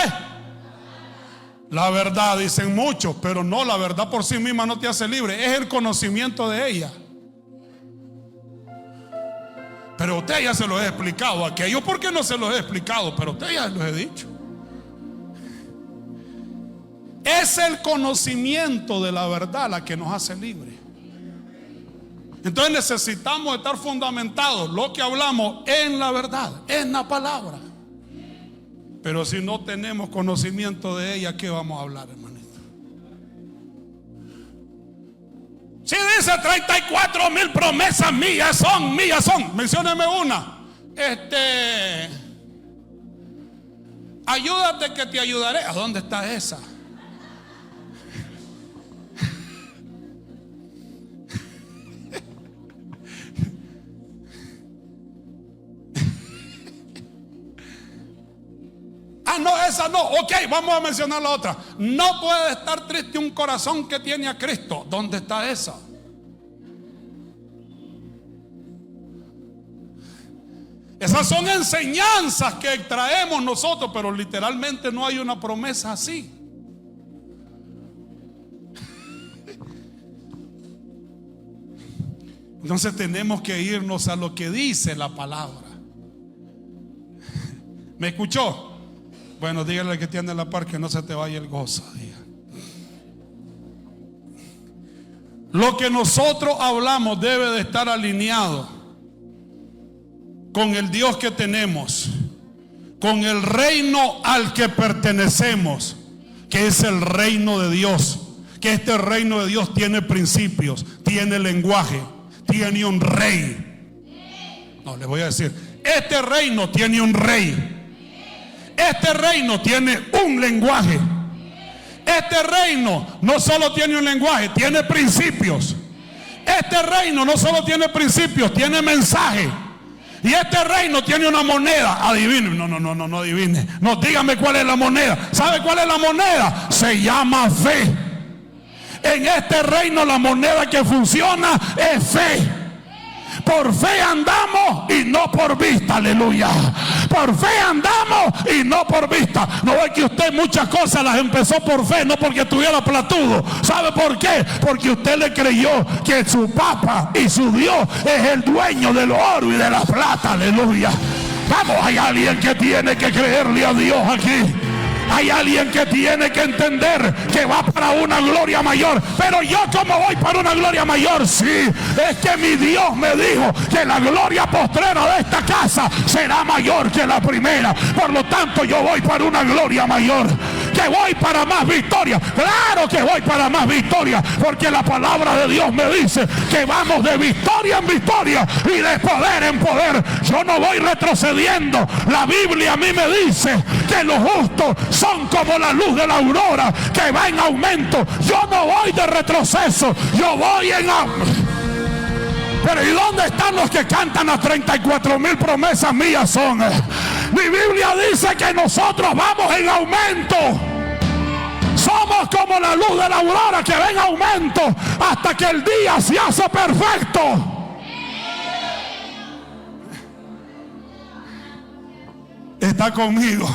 La verdad, dicen muchos, pero no, la verdad por sí misma no te hace libre. Es el conocimiento de ella. Pero a usted ya se lo he explicado. Aquello porque no se los he explicado, pero a usted ya los he dicho. Es el conocimiento de la verdad la que nos hace libres. Entonces necesitamos estar fundamentados lo que hablamos en la verdad, en la palabra. Pero si no tenemos conocimiento de ella, ¿qué vamos a hablar, hermanito? Si dice 34,000 promesas mías son. Mencióneme una. Ayúdate que te ayudaré. ¿A dónde está esa? No, esa no. Ok, vamos a mencionar la otra. No puede estar triste un corazón que tiene a Cristo. ¿Dónde está esa? Esas son enseñanzas que traemos nosotros, pero literalmente no hay una promesa así. Entonces tenemos que irnos a lo que dice la palabra. ¿Me escuchó? Bueno, dígale al que tiene la par que no se te vaya el gozo. Lo que nosotros hablamos debe de estar alineado con el Dios que tenemos, con el reino al que pertenecemos, que es el reino de Dios. Que este reino de Dios tiene principios, tiene lenguaje, tiene un rey. No, les voy a decir, este reino tiene un rey. Este reino tiene un lenguaje. Este reino no solo tiene un lenguaje, tiene principios. Este reino no solo tiene principios, tiene mensaje. Y este reino tiene una moneda. Adivine. No adivine. No, dígame cuál es la moneda. ¿Sabe cuál es la moneda? Se llama fe. En este reino la moneda que funciona es fe. Por fe andamos y no por vista, aleluya. Por fe andamos y no por vista. No es que usted muchas cosas las empezó por fe, no porque estuviera platudo. ¿Sabe por qué? Porque usted le creyó que su papa y su Dios es el dueño del oro y de la plata, aleluya. Vamos, hay alguien que tiene que creerle a Dios aquí. Hay alguien que tiene que entender que va para una gloria mayor. Pero yo, ¿cómo voy para una gloria mayor? Sí, es que mi Dios me dijo que la gloria postrera de esta casa será mayor que la primera. Por lo tanto, yo voy para una gloria mayor. Que voy para más victoria. Claro que voy para más victoria, porque la palabra de Dios me dice que vamos de victoria en victoria y de poder en poder. Yo no voy retrocediendo. La Biblia a mí me dice que los justos son como la luz de la aurora, que va en aumento. Yo no voy de retroceso, yo voy en aumento. Pero ¿y dónde están los que cantan las 34,000 promesas mías son? Mi Biblia dice que nosotros vamos en aumento. Somos como la luz de la aurora que va en aumento hasta que el día se hace perfecto. está conmigo.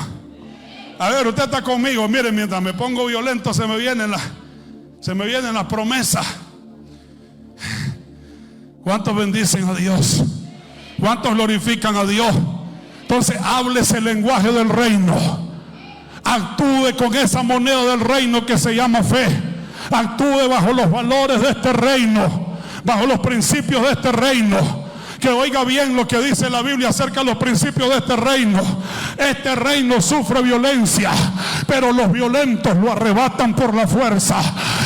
A ver, usted está conmigo. Miren, mientras me pongo violento se me vienen las promesas. ¿Cuántos bendicen a Dios? ¿Cuántos glorifican a Dios? Entonces hable ese lenguaje del reino. Actúe con esa moneda del reino que se llama fe. Actúe bajo los valores de este reino, bajo los principios de este reino. Que oiga bien lo que dice la Biblia acerca de los principios de este reino. Este reino sufre violencia, pero los violentos lo arrebatan por la fuerza,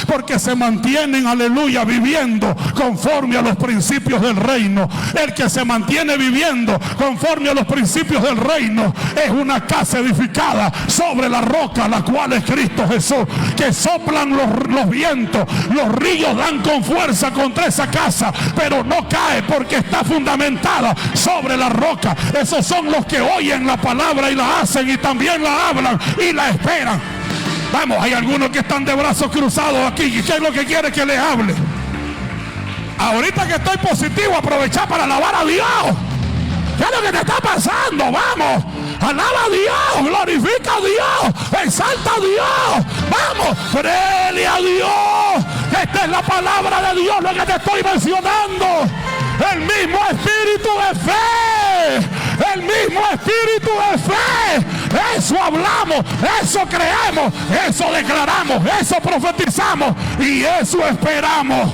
porque se mantienen, aleluya, viviendo conforme a los principios del reino. El que se mantiene viviendo conforme a los principios del reino es una casa edificada sobre la roca, la cual es Cristo Jesús. Que soplan los vientos, los ríos dan con fuerza contra esa casa, pero no cae porque está fundamentada sobre la roca. Esos son los que oyen la palabra y la hacen, y también la hablan y la esperan. Vamos, hay algunos que están de brazos cruzados aquí. ¿Qué es lo que quiere que les hable? Ahorita que estoy positivo, aprovechar para alabar a Dios. ¿Qué es lo que te está pasando? Vamos, alaba a Dios, glorifica a Dios, exalta a Dios. Vamos, créele a Dios. Esta es la palabra de Dios, lo que te estoy mencionando. El mismo espíritu de fe, el mismo espíritu de fe. Eso hablamos, eso creemos, eso declaramos, eso profetizamos y eso esperamos.